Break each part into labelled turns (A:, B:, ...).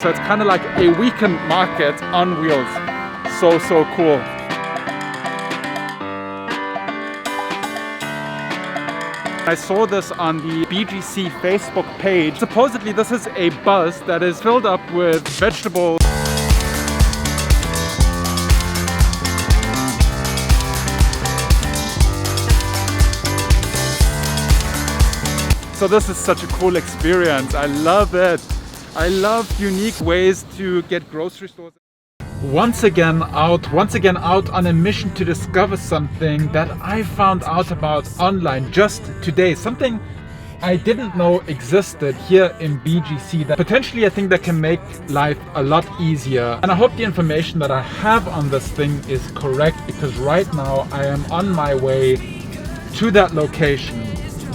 A: So it's kind of like a weekend market on wheels. So cool. I saw this on the BGC Facebook page. Supposedly this is a bus that is filled up with vegetables. So this is such a cool experience. I love it. I love unique ways to get grocery stores. Once again out on a mission to discover something that I found out about online just today. Something I didn't know existed here in BGC that potentially I think that can make life a lot easier. And I hope the information that I have on this thing is correct, because right now I am on my way to that location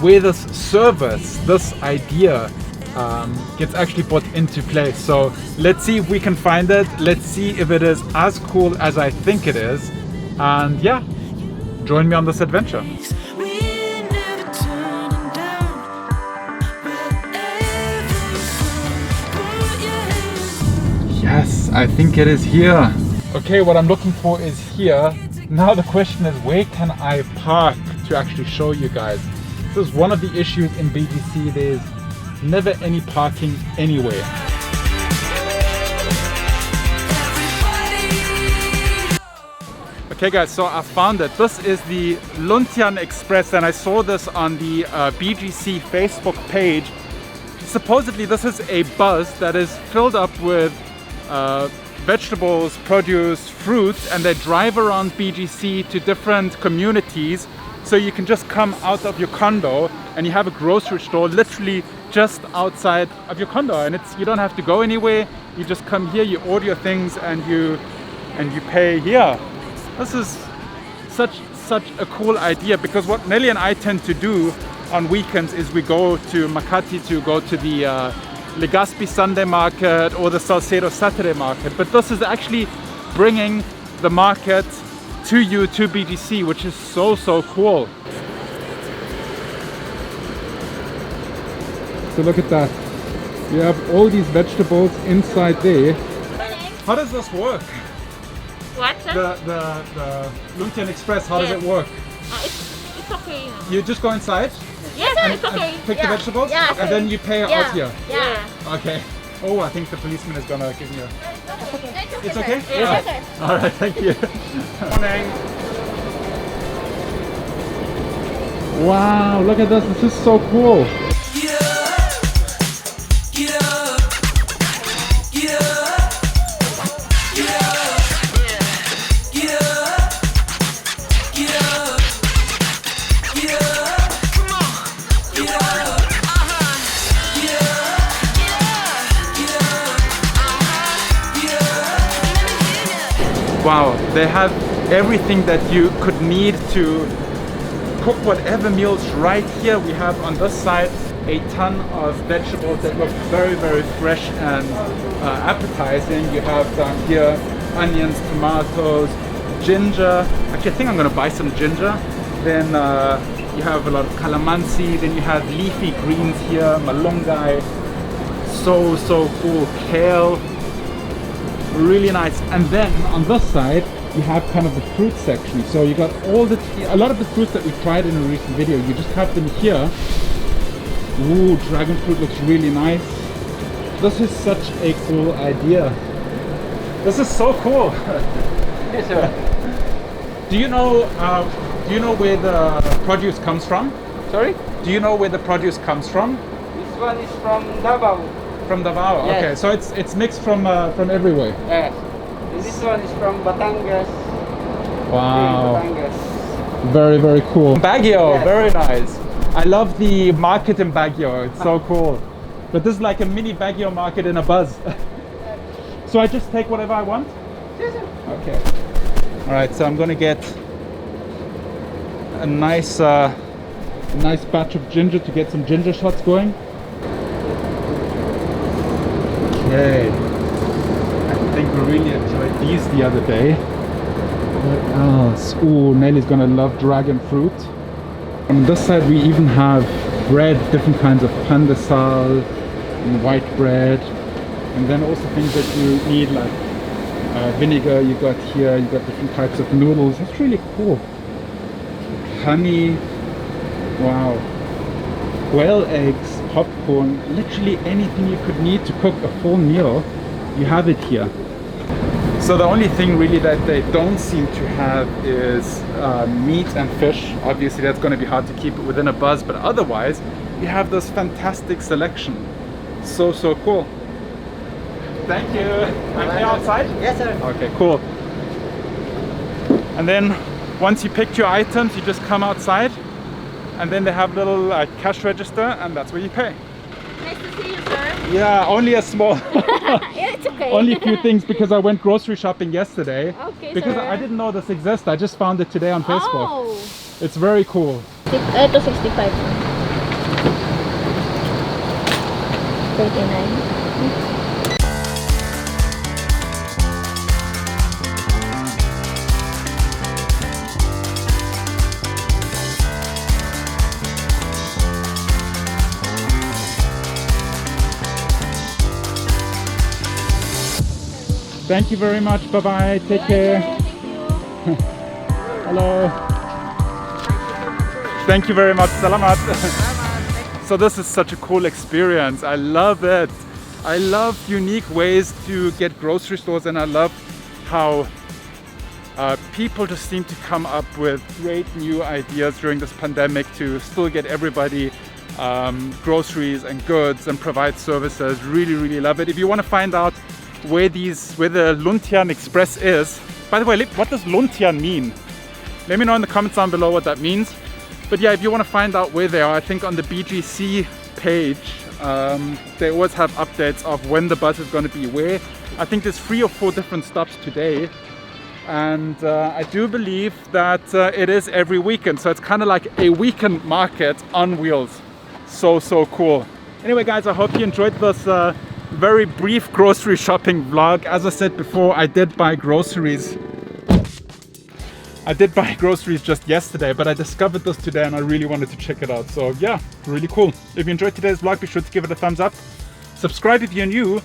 A: where this service, this idea gets actually put into place. So let's see if we can find it. Let's see if it is as cool as I think it is. And yeah, join me on this adventure. Yes, I think it is here. Okay, what I'm looking for is here. Now the question is, where can I park to actually show you guys? This is one of the issues in BGC. There's never any parking anywhere. Okay guys, so I found it. This is the Luntian Express, and I saw this on the BGC Facebook page. Supposedly this is a bus that is filled up with vegetables, produce, fruits, and they drive around BGC to different communities. So you can just come out of your condo and you have a grocery store literally just outside of your condo, and you don't have to go anywhere. You just come here, you order your things, and you pay here. This is such a cool idea, because what Nelly and I tend to do on weekends is we go to Makati to go to the Legazpi Sunday market or the Salcedo Saturday market, but this is actually bringing the market to you, to BGC, which is so cool. So look at that. You have all these vegetables inside there. How does this work?
B: What?
A: The Luntian Express, how does it work?
B: It's okay.
A: You just go inside?
B: Yes, it's okay.
A: And pick the vegetables?
B: Yeah.
A: And then you pay out here?
B: Yeah.
A: Okay. Oh, I think the policeman is gonna give me a... It's okay?
B: Yeah. Okay.
A: Alright, thank you. Morning. Wow, look at this. This is so cool. Wow, they have everything that you could need to cook whatever meals right here. We have on this side a ton of vegetables that look very fresh and appetizing. You have down here onions, tomatoes, ginger. Actually, I think I'm gonna buy some ginger. Then you have a lot of calamansi. Then you have leafy greens here, malunggay. So cool. Kale. Really nice. And then on this side you have kind of the fruit section. So you got a lot of the fruits that we tried in a recent video. You just have them here. Ooh, dragon fruit looks really nice. This is such a cool idea. This is so cool.
C: Yes, sir.
A: Do you know where the produce comes from?
C: Sorry?
A: Do you know where the produce comes from?
C: This one is from Davao.
A: From Davao.
C: Yes.
A: Okay, so it's mixed from everywhere.
C: Yes. And this one is from Batangas.
A: Wow.
C: Batangas.
A: Very cool. Baguio,
C: Yes.
A: very nice. I love the market in Baguio. It's so cool. But this is like a mini Baguio market in a buzz. So I just take whatever I want?
C: Yes, sir.
A: Okay. All right, so I'm gonna get a nice batch of ginger to get some ginger shots going. Okay. I think we really enjoyed these the other day. What else? Ooh, Nelly's gonna love dragon fruit. On this side we even have bread, different kinds of pandesal, white bread. And then also things that you need, like vinegar, you got here, you got different types of noodles. That's really cool. Honey, wow. Quail eggs, popcorn, literally anything you could need to cook a full meal, you have it here. So the only thing really that they don't seem to have is meat and fish. Obviously that's going to be hard to keep it within a bus, but otherwise you have this fantastic selection. So cool. Thank you. Can I outside?
C: Yes, sir.
A: Okay, cool. And then once you picked your items, you just come outside, and then they have a little cash register, and that's where you pay.
B: Nice to see you, sir.
A: Yeah, only a small,
B: Yeah, it's okay.
A: only a few things, because I went grocery shopping yesterday.
B: Okay,
A: because
B: sir.
A: I didn't know this exists. I just found it today on Facebook.
B: Oh.
A: It's very cool.
B: Ito 65. 39.
A: Thank you very much. Bye bye. Take care.
B: Thank you.
A: Hello. Thank you very much. Salamat. So this is such a cool experience. I love it. I love unique ways to get grocery stores, and I love how people just seem to come up with great new ideas during this pandemic to still get everybody groceries and goods and provide services. Really love it. If you want to find out where the Luntian Express is, by the way, what does Luntian mean? Let me know in the comments down below what that means. But yeah, if you want to find out where they are, I think on the BGC page they always have updates of when the bus is going to be where. I think there's 3 or 4 different stops today, and I do believe that it is every weekend, so it's kind of like a weekend market on wheels. So cool. Anyway guys, I hope you enjoyed this very brief grocery shopping vlog. As I said before, I did buy groceries just yesterday, but I discovered this today and I really wanted to check it out. So yeah, really cool. If you enjoyed today's vlog, be sure to give it a thumbs up. Subscribe if you're new,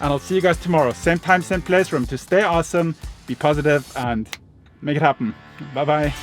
A: and I'll see you guys tomorrow. Same time, same place. Remember to stay awesome, be positive, and make it happen. Bye bye.